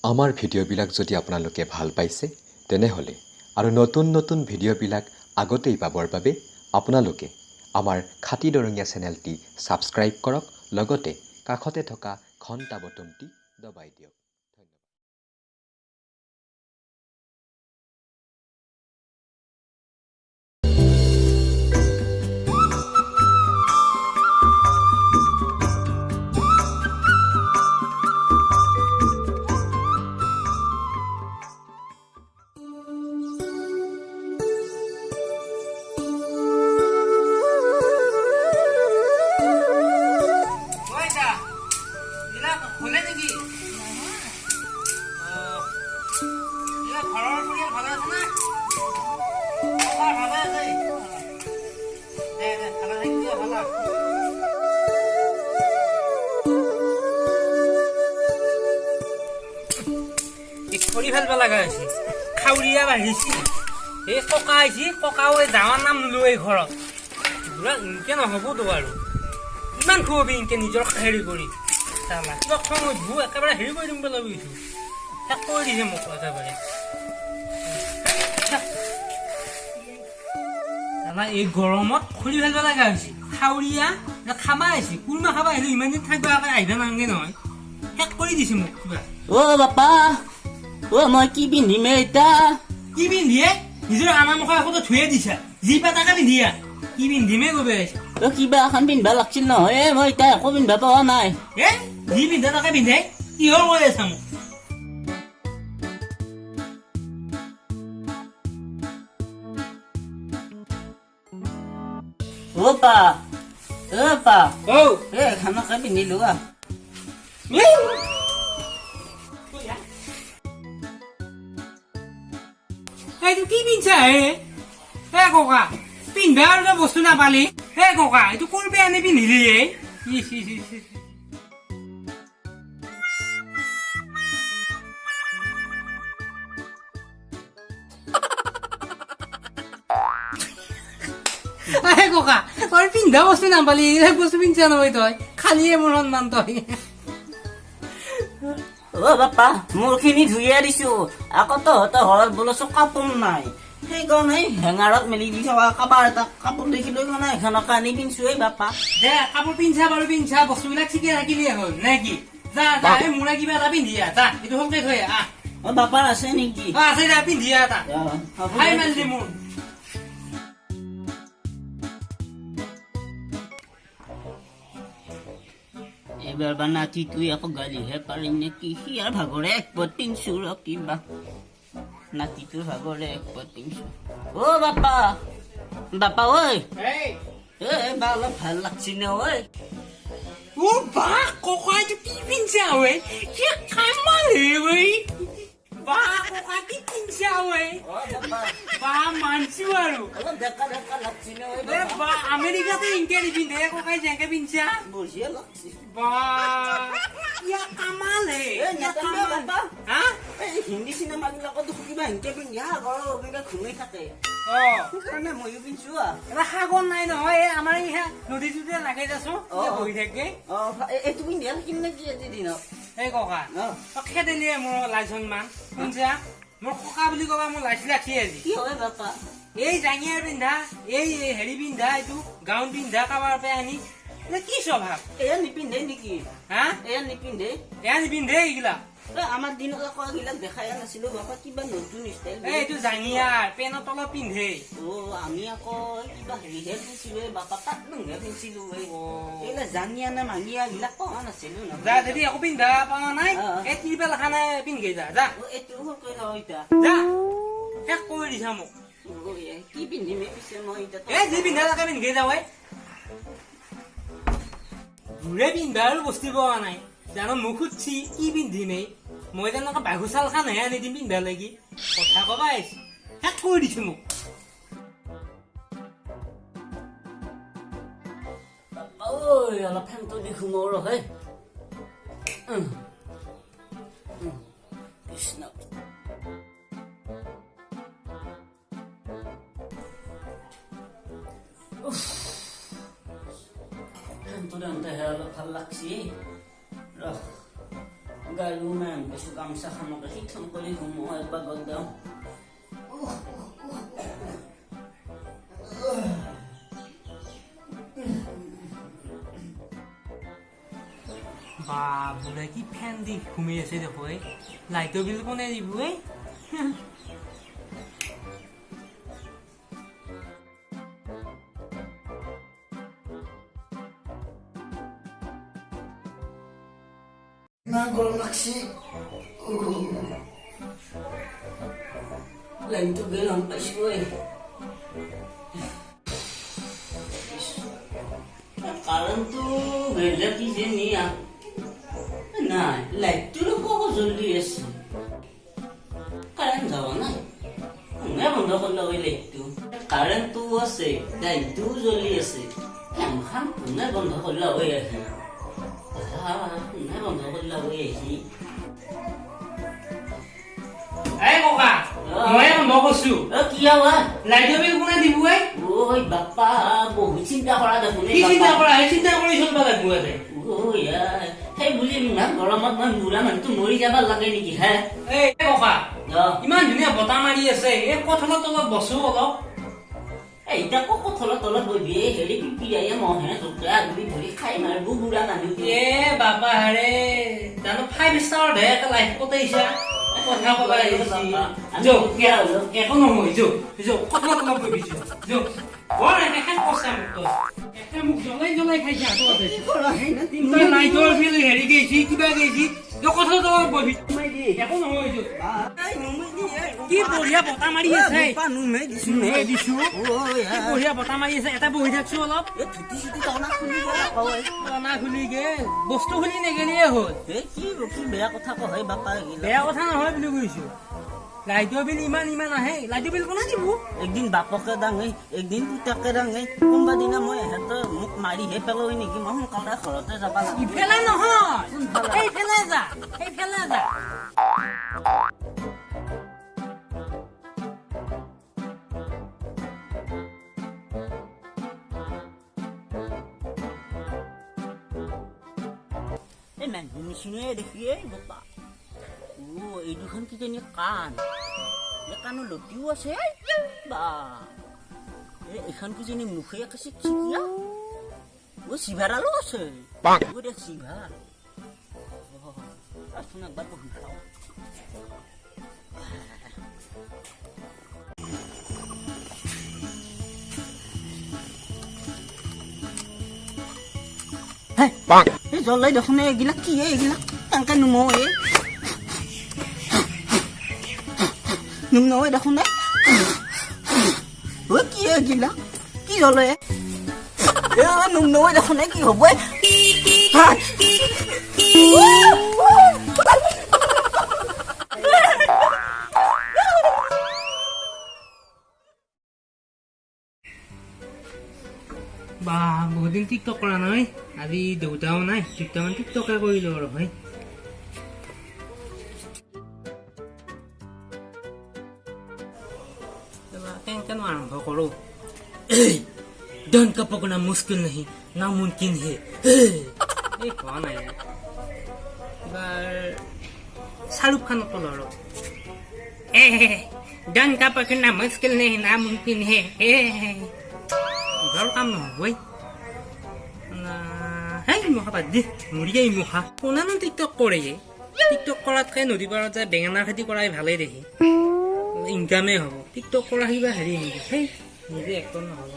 আমাৰ ভিডিঅ'বিলাক যদি আপোনালোকে ভাল পাইছে তেনেহ'লে আৰু নতুন ভিডিঅ'বিলাক আগতেই পাবৰ বাবে আপোনালোকে আমাৰ খাতিদৰঙীয়া চেনেলটি ছাবস্ক্ৰাইব কৰক লগতে কাষতে থকা ঘণ্টা বটনটি দবাই দিয়ক ধন্যবাদ। খৰি ফেলবা লগা হৈছে খাউৰীয়া বাঢ়িছে এই ককা আহিছে ককাও যাৱাৰ নাম লৈ ঘৰত বুঢ়া ইনকে নহ'বতো আৰু ইমান খুৱাবি ইনকে নিজৰ হেৰি কৰি চালা কিবা খং উঠবো একেবাৰে হেৰি কৰি দিম বুলি ভাবিছোঁ শেষ কৰি দিছে মোক একেবাৰে চালা এই গৰমত খৰি ফেলবা লগা হৈছে খাউৰীয়া খাবা আহিছে কোনোবা খাবা আহিলে ইমান দিন থাকিব আহিবা নালাগে নহয় শেষ কৰি দিছে মোক কিবা অ' বাপা মই কি পিন্ধিম এতিয়া কি পিন্ধিয়ে নিজৰ আনা মুখা এখন ধুয়ে দিছা যি পা তাকে পিন্ধিয়া কি পিন্ধিমে গবে কিবা এখন পিন্ধিবা লাগছিল নহয় মই এতিয়া একো পিন্ধিবা পোৱা নাই যি পিন্ধা তাকে পিন্ধে কিহৰ কৈ আছা মোক খানাকে পিন্ধিলো এইটো কি পিন্ধছা হে ককা পিন্ধা আৰু বস্তু নাপালি ককা এইটো কৰবি আনি পিন্ধিলি ককা তই পিন্ধা বস্তু নাপালি এইবিলাক বস্তু পিন্ধছা নহয় তই খালিয়ে মোৰ সন্মান তই বাপা মোৰ খিনি ধুইয়ে দিছো আকৌ তহঁতৰ ঘৰত বোলো কাপোৰ নাই সেইকাৰণে হেঙাৰত মেলি দি থকা কাবাৰ এটা কাপোৰ দেখিলো মানে এখনকে আনি পিন্ধছো বাপা দে কাপোৰ পিন্ধছা বাৰু পিন্ধছা বস্তুবিলাক ঠিকে থাকিলে হ'ল নে কি যা যা মোৰে কিবা এটা পিন্ধিয়া যা এইটো ভালকে থৈ আহ বাপাৰ আছে নেকি আছে যা পিন্ধিয়া এটা খাই মাৰিলি মোৰ এবাৰ বা নাতি তুই আকৌ গালিহে পাৰিম নেকি সি আৰু ভাগৰে একপদ পিন্ধছো ৰ কিবা নাতিটোৰ ভাগৰে একপদ পিন্ধছো বাপা বাপা ঐ বা অলপ ভাল লাগছি নে ঐ বাহ ককা এইটো কি পিন্ধছা ঐ কি কামালে ঐ বাহ ককা কি পিন্ধছা ঐ বাহ মানছো আৰু অলপ ডেকা ডেকা লাগছি নে ঐ বাহ আমেৰিকাতে ইনকে নিপিন্ধে ককাই যেনেকে পিন্ধছা বঢ়িয়া লাগছি বাহ ইয়া কামালে হিন্দী চিনেমা বিলাকতো কিবা হিংকে পিন্ধা ঘৰৰ ঘুমি থাকে সেইকাৰণে ময়ো পিন্ধছো সাগৰ নাই নহয় আমাৰ এই নদীটোতে লাগে যাচোন বহি থাকে এইটো পিন্ধিয়া থাকিম নেকি আজি দিনত এই ককা খেদিলিয়ে মোৰ লাজ সন্মান শুনছা মোৰ ককা বুলি কবা মোৰ লাজ লাগছি আজি কি হয় বাপা এই জাঙিয়াৰ পিন্ধা এই হেৰি পিন্ধা এইটো গাউন পিন্ধা কাবাৰ পৰা আনি কি স্বভাৱ এয়া নিপিন্ধে নেকি হা এয়া নিপিন্ধে এয়া নিপিন্ধে এইগিলা আমাৰ দিনত আকৌ এইবিলাক দেখাই নাছিলো বাপা কিবা নতুন ষ্টাইল এইটো জাঙিয়াৰ পেনৰ তলত পিন্ধে আমি আকৌ কিবা হেৰিহে পিন্ধিছিলো বাপা পাতলুংহে পিন্ধিছিলো এইবিলাক জাঙিয়া নে মাঙিয়া এইবিলাক পোৱা নাছিলো যা যদি একো পিন্ধা পোৱা নাই এই ত্ৰিপাল খানে পিন্ধি যা যা এইটো কৈ থাক এতিয়া যা শেষ কৰি দিছা মোক কি পিন্ধিম পিছে মই এই যি পিন্ধা তাকে পিন্ধি যাওঁ ঘূৰে পিন্ধা আৰু বস্তু পোৱা নাই জানো মোক সুধছি কি পিন্ধিমেই মই তেনেকুৱা বাঘু চাল খানহে আনি দিম পিন্ধা লাগি কথা কবা আহিছে শেষ কৰি দিছো মোক অলপ ফেনটো দি সোমাও ৰহে কৃষ্ণ ফেনটো দেওঁতেহে অলপ ভাল লাগছি গাড়ী মেম কিছু গামোচাখনকে শিথন কৰি ঘুমোৱা এবাৰ গদাম বা বোলে কি ফেন দি ঘুমি আছে দেখো লাইটৰ বিল কোনে দিব না গরম লাগছে লাইনটো গেলাম পাইছো কারেন্টটো গেলে কি যে নিয়া না লাইটটো কত জলদি আছে কারেন্ট যাওয়া নাই কোনে বন্ধ করলো ওই লাইটটো কারেন্টটো আছে লাইটটো জ্বলি আছে এমখান কোনে বন্ধ করলো ওই আছে কোনে বন্ধ করলো ওই আছি এই ককা মই বন্ধ করছো কি হওয়া লাইটৰ বিল কোনে দিব ওই বাপ্পা বহু চিন্তা কৰা দেখুন কি চিন্তা কৰা চিন্তা কৰি চলব লাগিব সেই বুলি ইমান গৰমত মই বুঢ়া মানুহটো মৰি যাব লাগে নেকি হে এই ককা ইমান ধুনীয়া বতাহ মাৰি আছে এই কঠলৰ তলত বসো অলপ এইটা কঠলৰ তলত বহি হেৰি পিপিয়াই মহে জোকা গুলি ধৰি খাই মাৰিব বুঢ়া মানুহ এ বাবা হাৰে জানো 5 ষ্টাৰ হে এটা লাইফ কটাইছা কথা কবা যো একো নহয় যো কঠলৰ তলত বহিছো যো ওৰ এখন কষ্ট মুক্ত একটা মুখ জ্বলাই খাইছে তুমি লাইটৰ বিল হেৰি গেছি কিবা গেছি কঠলৰ তলত বহি একো নহয় যো কি বঢ়িয়া বতাহ মাৰি আছে দিছো বঢ়িয়া বতাহ মাৰি আছে এটা বহি থাকছো অলপ টানা খুলি গে বস্তু খুলি নেগেলিয়ে হ'ল কি বেয়া কথা কয় বাপা বেয়া কথা নহয় বুলি কৈছো লাইটৰ বিল ইমান আহে লাইটৰ বিল কোনে দিব একদিন বাপকে দাঙে একদিন পুতাকে দাঙে কোনোবা দিনা মই এহেঁতৰ মোক মাৰিহে পেলাই নেকি মই সোনকালে ঘৰতে যাব লাগিব ইফালে নহয় এইফালে যা এই মানুহ নিচিনাই দেখিয়ে বাপা এই দুখন কিজানি কাণ কাণৰ লতিও আছে বা এইখন কিজানি মুখে একে চিকচিকিয়া চিভাৰালো আছে চিভাৰ আসুন একবাৰ বহি খাওঁ জ্বলাই দেখোন এইগিলাক কি এইগিলাক কেনেকে নুমে নুমনৱে দেখোন কি এইগিলাক কি জ্বলে নুমনৱে দেখোন কি হ'ব বা বহুদিন টিকটক কৰা নাই আজি দেউতাও নাই দুটামান টিকটকে কৰিলো আৰু হয় কেনেকেনো আৰম্ভ কৰো डन का पकड़ना मुश्किल नहीं नामुमकिन है कौन है शाहरुख खान को लड़ो डन का पकड़ना मुश्किल नहीं नामुमकिन है घर काम নহয় মুখা বাদ দি মৰিয়াই মুখা কোনানো টিকটক কৰে টিকটক কৰাতকৈ নদী পাৰত যায় বেঙেনা খেতি কৰাই ভালেই দেখি ইনকামে হ'ব টিকটক কৰা কিবা হেৰি নেকি নিজে একদম নহ'ব